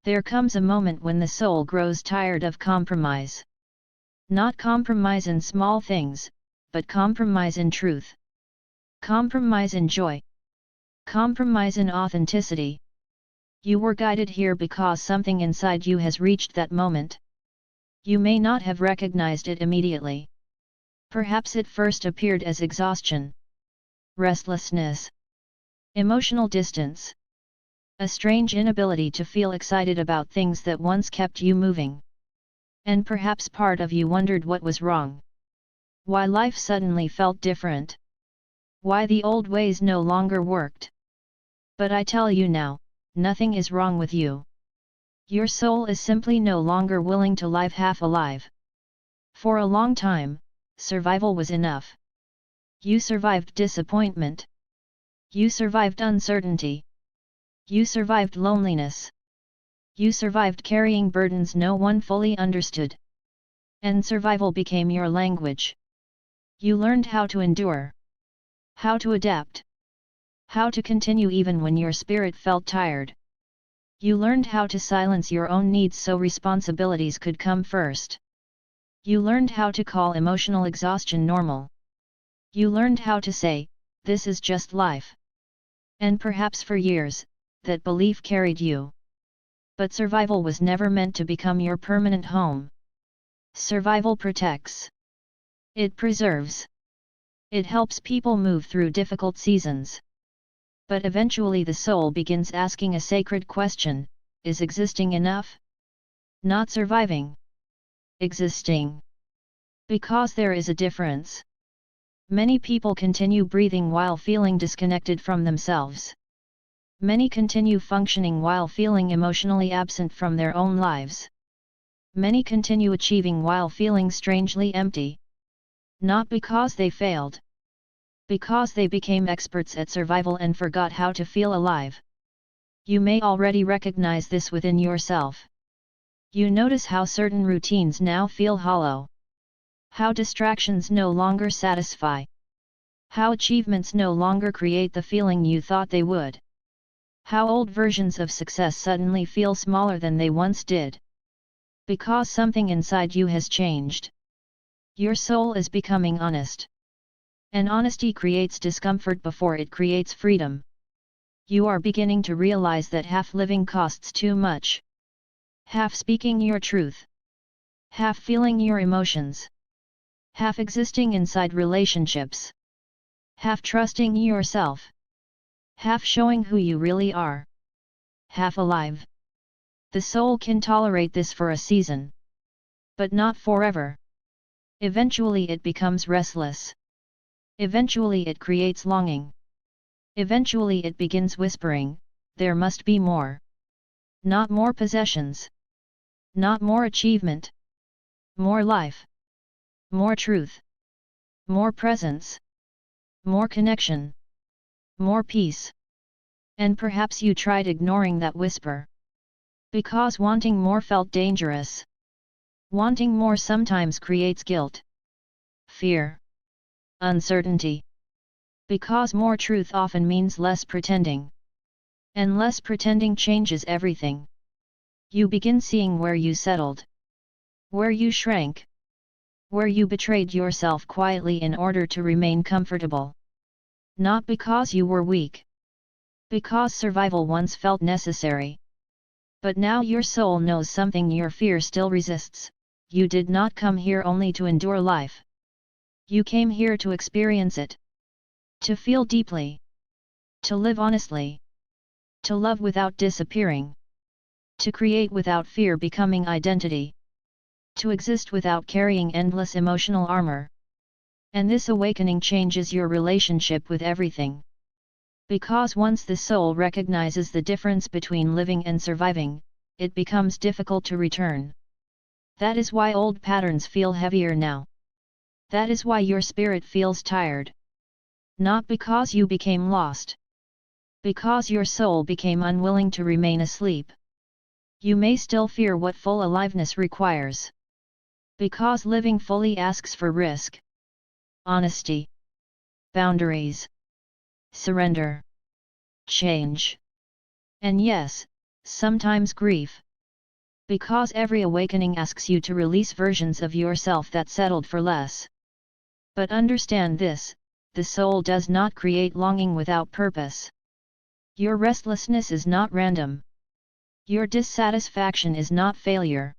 There comes a moment when the soul grows tired of compromise. Not compromise in small things, but compromise in truth. Compromise in joy. Compromise in authenticity. You were guided here because something inside you has reached that moment. You may not have recognized it immediately. Perhaps it first appeared as exhaustion, restlessness, emotional distance, a strange inability to feel excited about things that once kept you moving. And perhaps part of you wondered what was wrong. Why life suddenly felt different. Why the old ways no longer worked. But I tell you now, nothing is wrong with you. Your soul is simply no longer willing to live half alive. For a long time, survival was enough. You survived disappointment. You survived uncertainty. You survived loneliness. You survived carrying burdens no one fully understood. And survival became your language. You learned how to endure. How to adapt. How to continue even when your spirit felt tired. You learned how to silence your own needs so responsibilities could come first. You learned how to call emotional exhaustion normal. You learned how to say, "This is just life." And perhaps for years, that belief carried you. But survival was never meant to become your permanent home. Survival protects. It preserves. It helps people move through difficult seasons. But eventually the soul begins asking a sacred question: is existing enough? Not surviving. Existing. Because there is a difference. Many people continue breathing while feeling disconnected from themselves. Many continue functioning while feeling emotionally absent from their own lives. Many continue achieving while feeling strangely empty. Not because they failed. Because they became experts at survival and forgot how to feel alive. You may already recognize this within yourself. You notice how certain routines now feel hollow. How distractions no longer satisfy. How achievements no longer create the feeling you thought they would. How old versions of success suddenly feel smaller than they once did. Because something inside you has changed. Your soul is becoming honest. And honesty creates discomfort before it creates freedom. You are beginning to realize that half living costs too much. Half speaking your truth. Half feeling your emotions. Half existing inside relationships. Half trusting yourself. Half showing who you really are. Half alive. The soul can tolerate this for a season. But not forever. Eventually it becomes restless. Eventually it creates longing. Eventually it begins whispering, there must be more. Not more possessions. Not more achievement. More life. More truth. More presence. More connection. More peace. And perhaps you tried ignoring that whisper. Because wanting more felt dangerous. Wanting more sometimes creates guilt. Fear. Uncertainty. Because more truth often means less pretending. And less pretending changes everything. You begin seeing where you settled. Where you shrank. Where you betrayed yourself quietly in order to remain comfortable. Not because you were weak. Because survival once felt necessary. But now your soul knows something your fear still resists. You did not come here only to endure life. You came here to experience it. To feel deeply. To live honestly. To love without disappearing. To create without fear becoming identity. To exist without carrying endless emotional armor. And this awakening changes your relationship with everything. Because once the soul recognizes the difference between living and surviving, it becomes difficult to return. That is why old patterns feel heavier now. That is why your spirit feels tired. Not because you became lost. Because your soul became unwilling to remain asleep. You may still fear what full aliveness requires. Because living fully asks for risk. Honesty. Boundaries. Surrender. Change. And yes, sometimes grief, Because every awakening asks you to release versions of yourself that settled for less. But understand this, the soul does not create longing without purpose. Your restlessness is not random. Your dissatisfaction is not failure.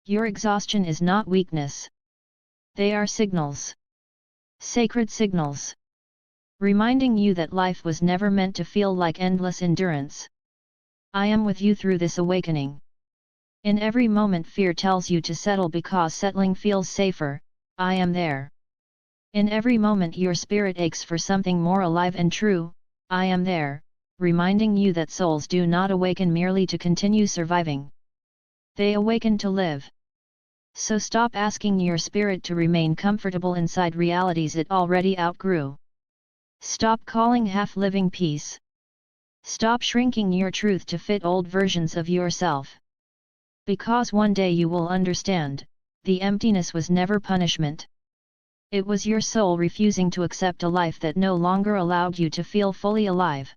Your exhaustion is not weakness. They are signals. Sacred signals. Reminding you that life was never meant to feel like endless endurance. I am with you through this awakening. In every moment fear tells you to settle because settling feels safer, I am there. In every moment your spirit aches for something more alive and true, I am there, reminding you that souls do not awaken merely to continue surviving. They awaken to live. So stop asking your spirit to remain comfortable inside realities it already outgrew. Stop calling half-living peace. Stop shrinking your truth to fit old versions of yourself. Because one day you will understand, the emptiness was never punishment. It was your soul refusing to accept a life that no longer allowed you to feel fully alive.